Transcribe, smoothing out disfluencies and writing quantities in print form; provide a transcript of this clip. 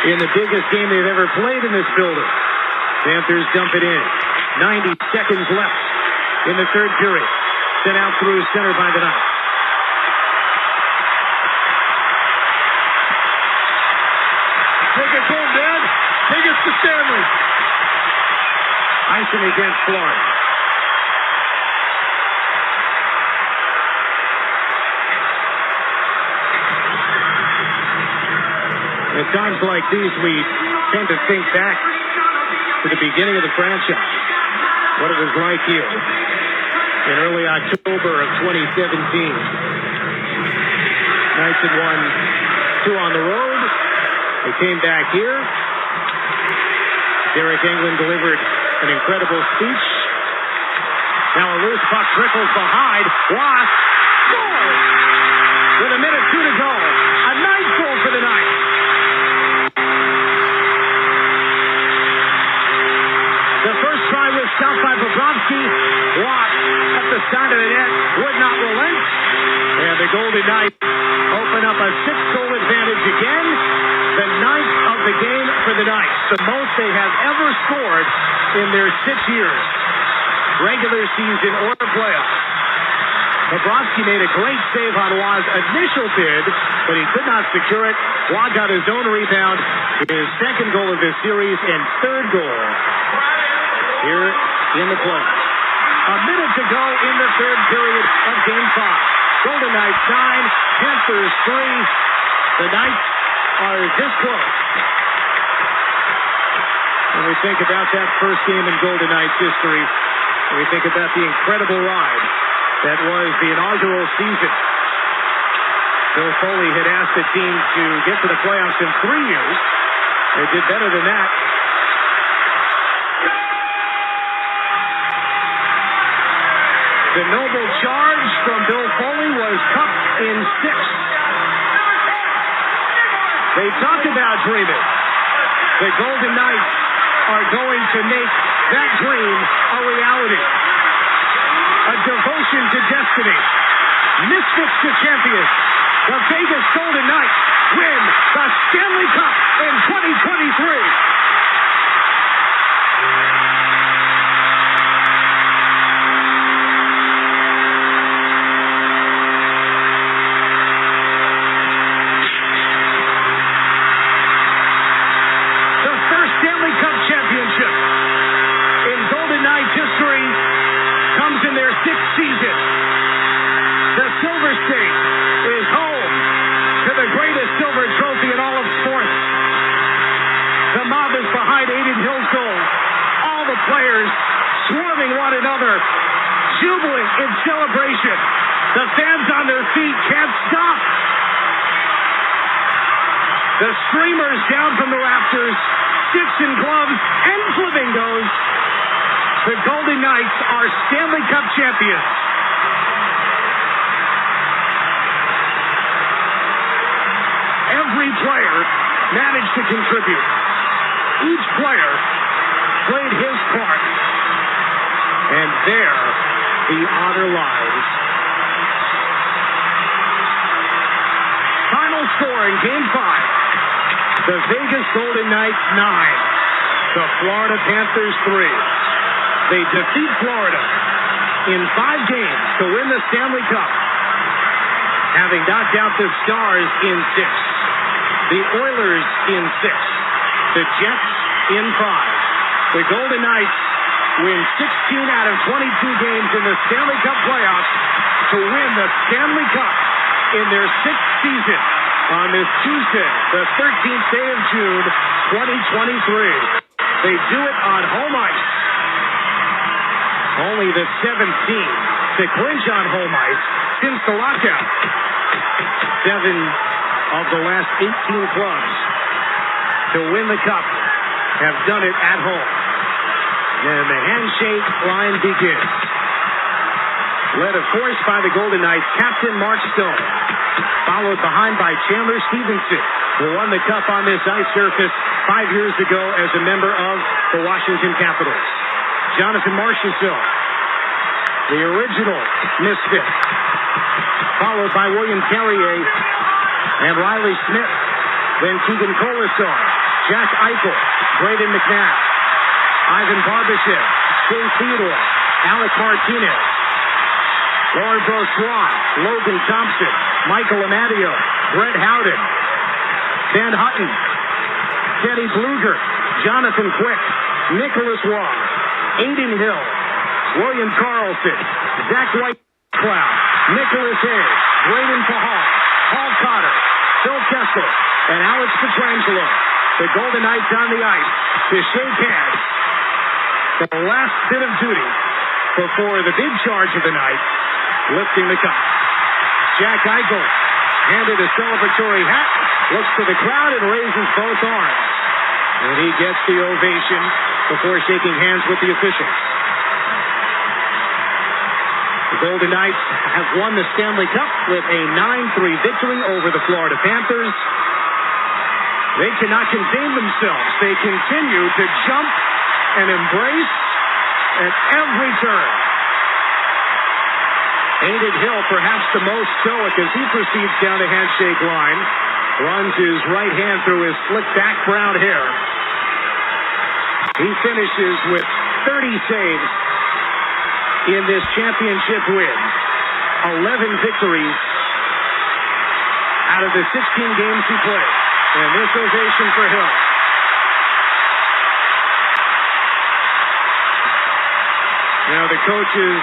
in the biggest game they've ever played in this building. Panthers dump it in. 90 seconds left in the third period. Sent out through center by the Knights. Take it home, Dad. Take it to Stanley. Icing against Florida. At times like these, we tend to think back to the beginning of the franchise, what it was like here in early October of 2017. Knights had won 2 on the road. They came back here. Derek England delivered an incredible speech. Now a loose puck trickles behind. Ross scores with 1:02 to go. A nice goal for the Knights. The first try was stopped by Bobrovsky. Ross at the side of the net would not relent. And the Golden Knights open up a 6-goal advantage again. The 9th of the game for the Knights. The most they have ever scored in their 6 years. Regular season or playoffs. Bobrovsky made a great save on Waugh's initial bid, but he could not secure it. Waugh got his own rebound, his second goal of this series, and third goal here in the play. A minute to go in the third period of Game 5. Golden Knights 9, Panthers 3. The Knights are this close. When we think about that first game in Golden Knights history, when we think about the incredible ride that was the inaugural season, Bill Foley had asked the team to get to the playoffs in 3 years. They did better than that. The noble charge from Bill Foley was cupped in 6. They talked about dreaming. The Golden Knights are going to make that dream a reality. A devotion to destiny. Misfits to champions. The Vegas Golden Knights win the Stanley Cup in 2023. Season. The Silver State is home to the greatest silver trophy in all of sports. The mob is behind Aiden Hill's goal. All the players swarming one another, jubilant in celebration. The fans on their feet can't stop. The streamers down from the rafters, sticks and gloves and flamingos. The Golden Knights are Stanley Cup champions. Every player managed to contribute. Each player played his part. And there the honor lies. Final score in Game 5. The Vegas Golden Knights 9. The Florida Panthers 3. They defeat Florida in 5 games to win the Stanley Cup, having knocked out the Stars in 6, the Oilers in 6, the Jets in 5. The Golden Knights win 16 out of 22 games in the Stanley Cup playoffs to win the Stanley Cup in their 6th season on this Tuesday, the 13th day of June, 2023. They do it on home ice. Only the 7th team to clinch on home ice since the lockout. 7 of the last 18 clubs to win the cup have done it at home. And the handshake line begins. Led, of course, by the Golden Knights captain Mark Stone. Followed behind by Chandler Stevenson, who won the cup on this ice surface 5 years ago as a member of the Washington Capitals. Jonathan Marchessault, the original misfit, followed by William Carrier and Riley Smith, then Keegan Colasar, Jack Eichel, Braydyn McNabb, Ivan Barbashev, Shea Theodore, Alec Martinez, Lawrence Swan, Logan Thompson, Michael Amadio, Brett Howden, Ben Hutton, Teddy Bluger, Jonathan Quick, Nicholas Waugh, Aiden Hill, William Carlson, Zach Whitecloud, Nicholas Hayes, Braden Pahal, Paul Cotter, Phil Kessel, and Alex Pietrangelo. The Golden Knights on the ice to shake hands. The last bit of duty before the big charge of the night, lifting the cup. Jack Eichel handed a celebratory hat, looks to the crowd and raises both arms. And he gets the ovation before shaking hands with the officials. The Golden Knights have won the Stanley Cup with a 9-3 victory over the Florida Panthers. They cannot contain themselves. They continue to jump and embrace at every turn. Aiden Hill, perhaps the most stoic as he proceeds down the handshake line. Runs his right hand through his slick back brown hair. He finishes with 30 saves in this championship win. 11 victories out of the 16 games he played. And this ovation for Hill. Now the coaches